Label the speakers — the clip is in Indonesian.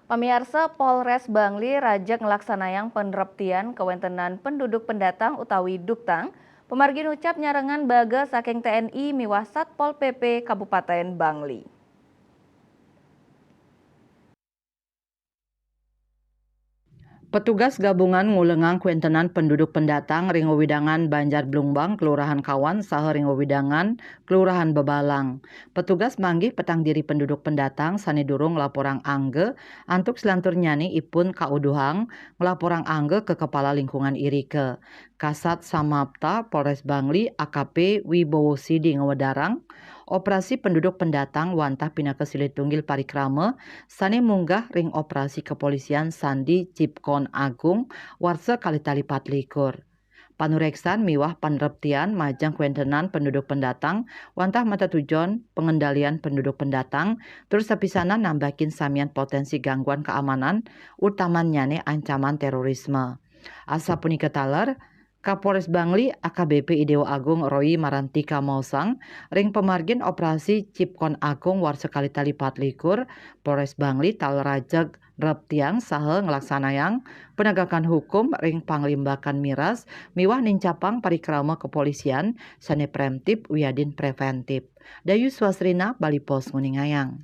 Speaker 1: Pamirsa Polres Bangli rajak ngelaksanayang penreptian kewentenan penduduk pendatang utawi duktang, pemargin ucap nyarengan baga saking TNI miwah Satpol PP Kabupaten Bangli.
Speaker 2: Petugas gabungan ngulengang kuentenan penduduk pendatang Ringowidangan Banjar Blumbang, Kelurahan Kawan, saha Ringowidangan, Kelurahan Bebalang. Petugas manggih petang diri penduduk pendatang sani durung ngelaporang angge, antuk selantur nyani ipun kauduhang ngelaporang angge ke Kepala Lingkungan Irike. Kasat Samapta Polres Bangli AKP Wibowo Sidi Ngewedarang, operasi penduduk pendatang wantah pinaka Silitunggil Parikrama sani munggah ring operasi kepolisian Sandi Cipkon Agung warsa kalitali 24. Panureksan miwah panreptian majang kuentenan penduduk pendatang wantah mata tujuan pengendalian penduduk pendatang terus sapisana nambahin samian potensi gangguan keamanan utamanya ancaman terorisme. Asa punika taler Kapolres Bangli AKBP Idewo Agung Roy Marantika Mausang ring pemargin operasi Cipkon Agung war sekali tali 24 Polres Bangli talrajag reptiang saha ngelaksanayang penegakan hukum ring panglimbakan miras miwah nincapang parikrama kepolisian sane preemptif wiadin preventif. Dayu Swasrina Bali Pos Nguningayang.